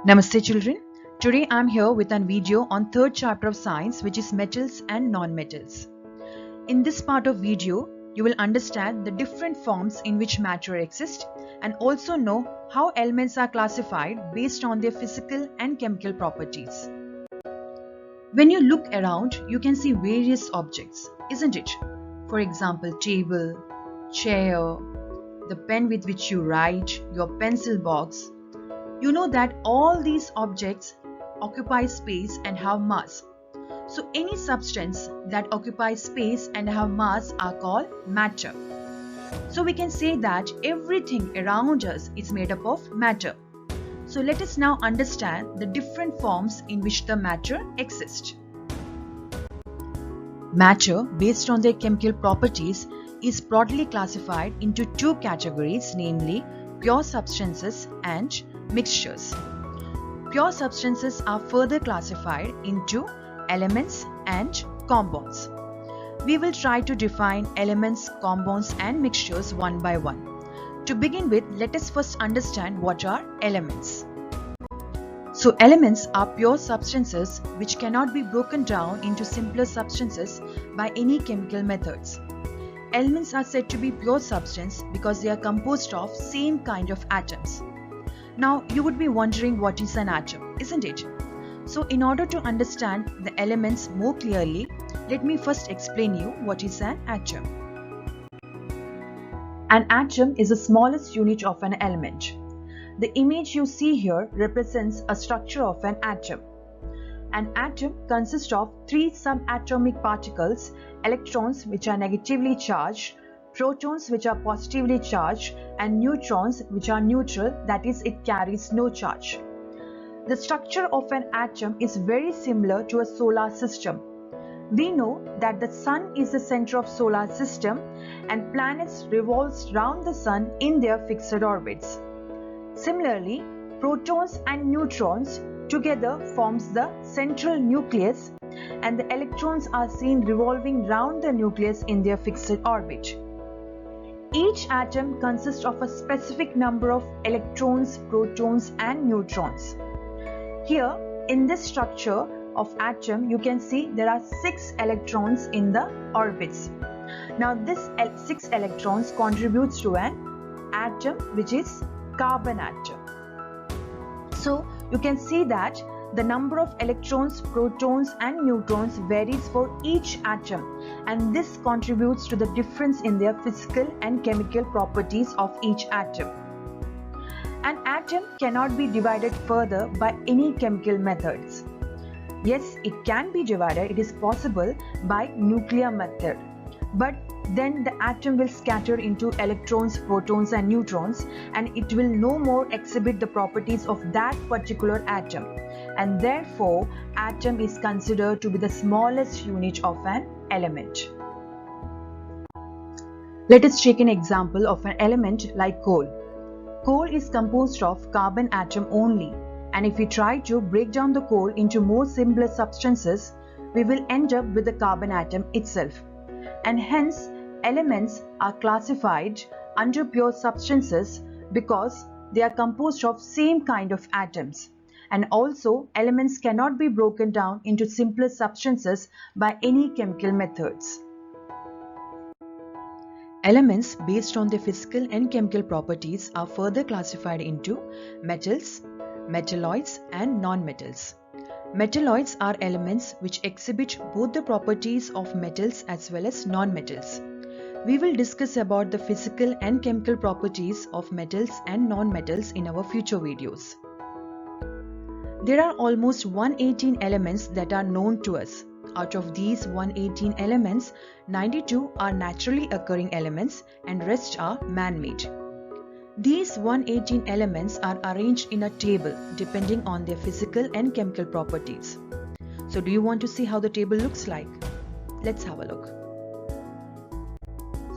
Namaste children. Today I am here with a video on third chapter of science, which is metals and non-metals. In this part of video, you will understand the different forms in which matter exists and also know how elements are classified based on their physical and chemical properties. When you look around, you can see various objects, isn't it? For example, table, chair, the pen with which you write, your pencil box. You know that all these objects occupy space and have mass. So any substance that occupies space and have mass are called matter. So we can say that everything around us is made up of matter. So let us now understand the different forms in which the matter exists. Matter, based on their chemical properties, is broadly classified into two categories, namely pure substances and mixtures. Pure substances are further classified into elements and compounds. We will try to define elements, compounds and mixtures one by one. To begin with, let us first understand what are elements. So elements are pure substances which cannot be broken down into simpler substances by any chemical methods. Elements are said to be pure substance because they are composed of same kind of atoms. Now you would be wondering what is an atom, isn't it? So in order to understand the elements more clearly, let me first explain you what is an atom. An atom is the smallest unit of an element. The image you see here represents a structure of an atom. An atom consists of three subatomic particles: electrons, which are negatively charged, protons, which are positively charged, and neutrons, which are neutral, that is, it carries no charge. The structure of an atom is very similar to a solar system. We know that the sun is the center of solar system and planets revolve around the sun in their fixed orbits. Similarly, protons and neutrons together forms the central nucleus, and the electrons are seen revolving round the nucleus in their fixed orbit. Each atom consists of a specific number of electrons, protons and neutrons. Here, in this structure of atom, you can see there are 6 electrons in the orbits. Now this 6 electrons contributes to an atom, which is carbon atom. So you can see that the number of electrons, protons and neutrons varies for each atom, and this contributes to the difference in their physical and chemical properties of each atom. An atom cannot be divided further by any chemical methods. Yes, it can be divided, it is possible by nuclear method, but then the atom will scatter into electrons, protons and neutrons, and it will no more exhibit the properties of that particular atom, and therefore atom is considered to be the smallest unit of an element. Let us take an example of an element like coal. Coal is composed of carbon atom only, and if we try to break down the coal into more simpler substances, we will end up with the carbon atom itself, and hence elements are classified under pure substances because they are composed of same kind of atoms, and also elements cannot be broken down into simpler substances by any chemical methods. Elements based on their physical and chemical properties are further classified into metals, metalloids and non-metals. Metalloids are elements which exhibit both the properties of metals as well as non-metals. We will discuss about the physical and chemical properties of metals and non-metals in our future videos. There are almost 118 elements that are known to us. Out of these 118 elements, 92 are naturally occurring elements and rest are man-made. These 118 elements are arranged in a table depending on their physical and chemical properties. So do you want to see how the table looks like? Let's have a look.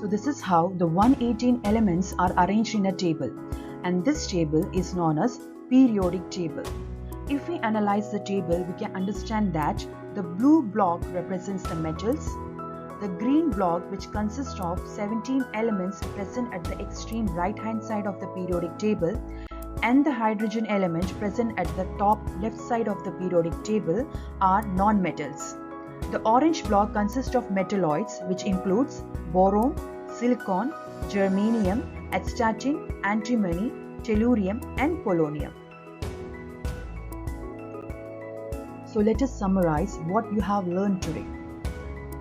So this is how the 118 elements are arranged in a table, and this table is known as periodic table. If we analyze the table, we can understand that the blue block represents the metals, the green block, which consists of 17 elements present at the extreme right hand side of the periodic table, and the hydrogen element present at the top left side of the periodic table are nonmetals. The orange block consists of metalloids, which includes boron, silicon, germanium, astatine, antimony, tellurium and polonium. So let us summarize what you have learned today.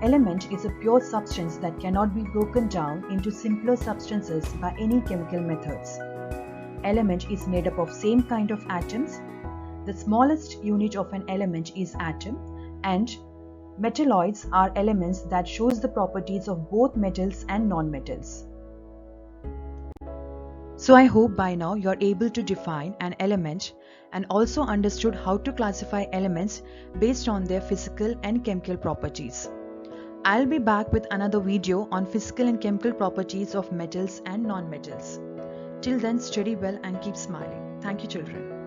Element is a pure substance that cannot be broken down into simpler substances by any chemical methods. Element is made up of same kind of atoms. The smallest unit of an element is atom, and metalloids are elements that shows the properties of both metals and nonmetals. So I hope by now you're able to define an element and also understood how to classify elements based on their physical and chemical properties. I'll be back with another video on physical and chemical properties of metals and nonmetals. Till then, study well and keep smiling. Thank you, children.